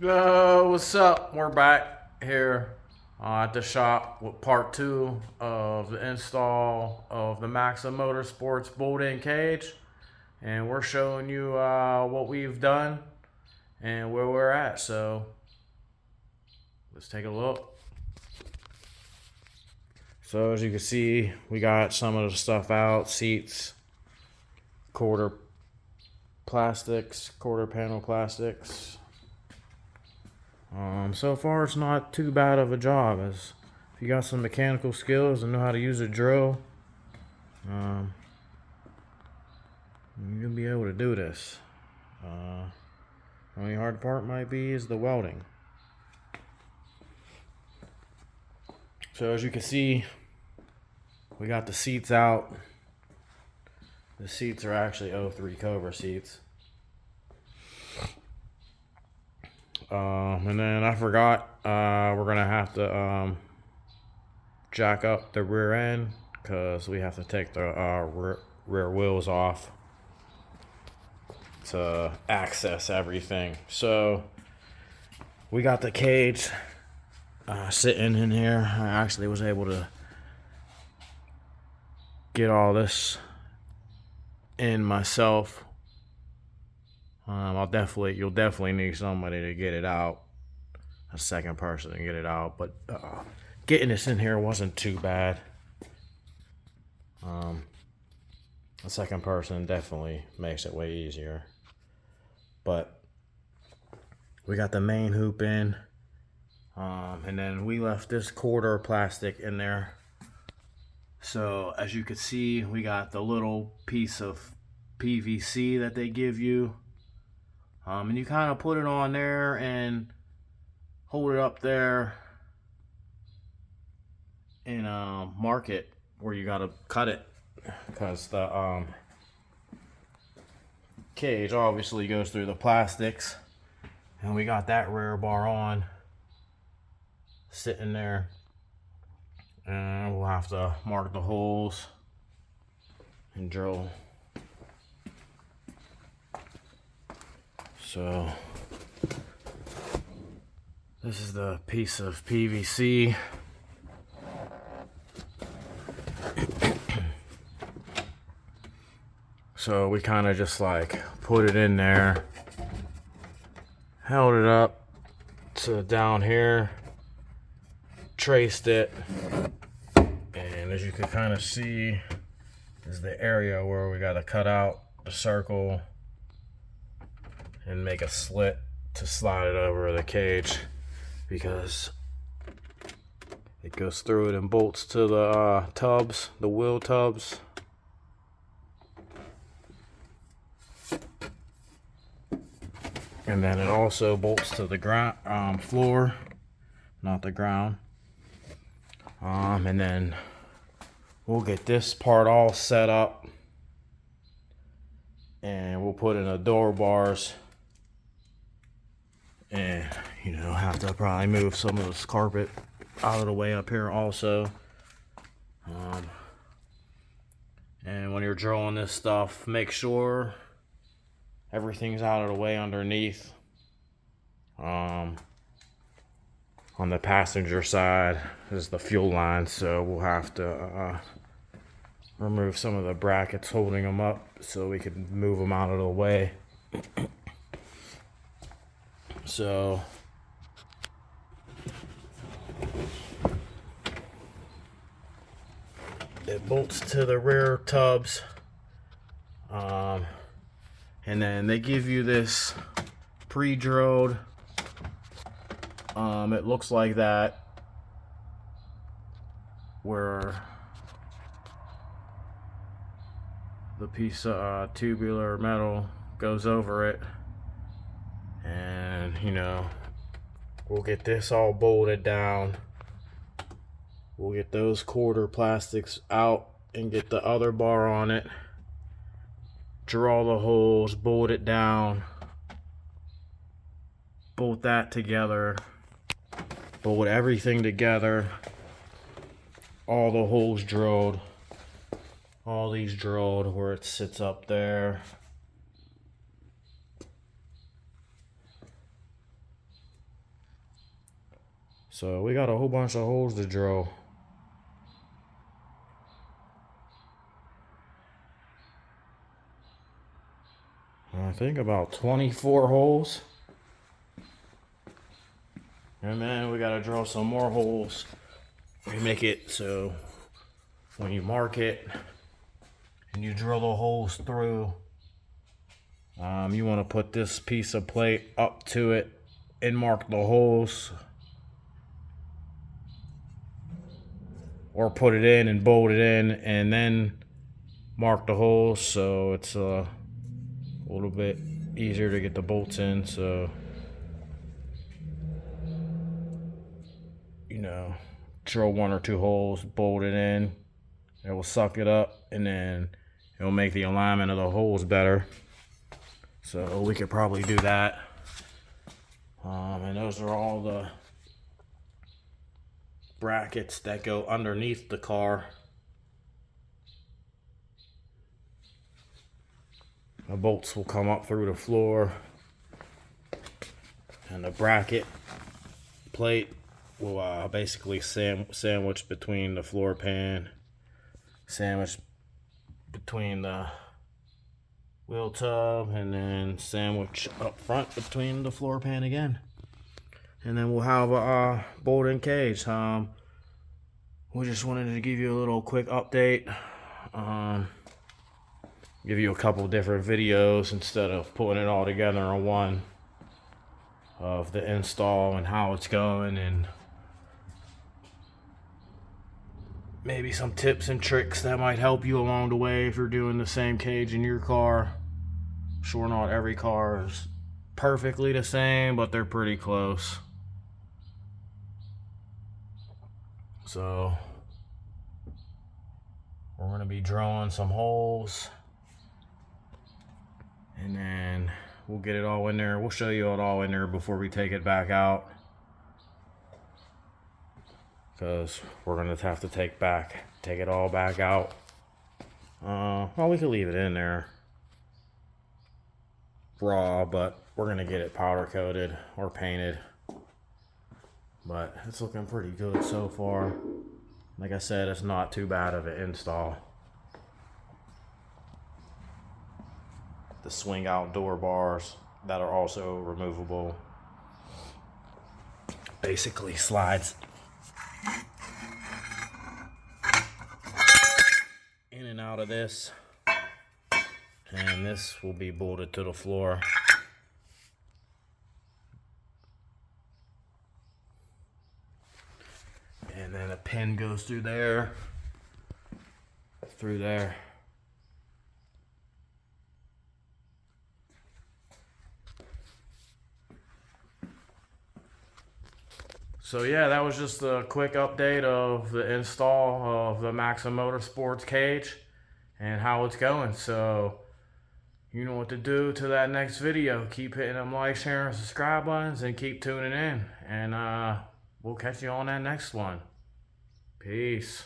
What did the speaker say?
What's up? We're back here at the shop with part two of the install of the Maxim Motorsports bolt-in cage, and we're showing you what we've done and where we're at. So let's take a look. So as you can see, we got some of the stuff out: seats, quarter panel plastics. So far it's not too bad of a job. As if you got some mechanical skills and know how to use a drill, you'll be able to do this. Only hard part might be is the welding. So as you can see, we got the seats out. The seats are actually 03 Cobra seats. And then I forgot, we're gonna have to jack up the rear end because we have to take the rear wheels off to access everything. So we got the cage sitting in here. I actually was able to get all this in myself. You'll definitely need somebody to get it out, a second person to get it out. But getting this in here wasn't too bad. A second person definitely makes it way easier. But we got the main hoop in, and then we left this quarter plastic in there. So as you can see, we got the little piece of PVC that they give you. And you kind of put it on there and hold it up there and mark it where you gotta cut it, because the cage obviously goes through the plastics, and we got that rear bar on sitting there, and we'll have to mark the holes and drill. So this is the piece of PVC. So we kind of just like put it in there, held it up to down here, traced it, and as you can kind of see is the area where we got to cut out the circle and make a slit to slide it over the cage, because it goes through it and bolts to the tubs, the wheel tubs. And then it also bolts to the ground, floor, not the ground. And then we'll get this part all set up, and we'll put in the door bars. And have to probably move some of this carpet out of the way up here also. And when you're drilling this stuff, make sure everything's out of the way underneath. On the passenger side is the fuel line, so we'll have to remove some of the brackets holding them up so we can move them out of the way. So it bolts to the rear tubs, and then they give you this pre-drilled, it looks like that, where the piece of tubular metal goes over it. And we'll get this all bolted down. We'll get those quarter plastics out and get the other bar on it, draw the holes, bolt it down, bolt that together, bolt everything together, all the holes drilled, all these drilled where it sits up there. So we got a whole bunch of holes to drill. I think about 24 holes. And then we gotta drill some more holes. We make it so when you mark it and you drill the holes through, you want to put this piece of plate up to it and mark the holes, or put it in and bolt it in and then mark the holes, so it's a little bit easier to get the bolts in. So, you know, drill 1 or 2 holes, bolt it in, it will suck it up, and then it'll make the alignment of the holes better. So we could probably do that. And those are all the brackets that go underneath the car. The bolts will come up through the floor, and the bracket plate will basically sandwich between the floor pan, sandwich between the wheel tub, and then sandwich up front between the floor pan again. And then we'll have a bolt-in cage. We just wanted to give you a little quick update. Give you a couple different videos instead of putting it all together on one, of the install and how it's going, and maybe some tips and tricks that might help you along the way if you're doing the same cage in your car. Sure, not every car is perfectly the same, but they're pretty close. So we're going to be drilling some holes, and then we'll get it all in there. We'll show you it all in there before we take it back out, because we're going to have to take it all back out. Well, we could leave it in there raw, but we're going to get it powder coated or painted. But it's looking pretty good so far. Like I said, it's not too bad of an install. The swing out door bars that are also removable basically slides in and out of this, and this will be bolted to the floor. And then a pin goes through there, through there. So yeah, that was just a quick update of the install of the Maxim Motorsports cage and how it's going. So you know what to do to that next video. Keep hitting them like, share, and subscribe buttons, and keep tuning in. And we'll catch you on that next one. Peace.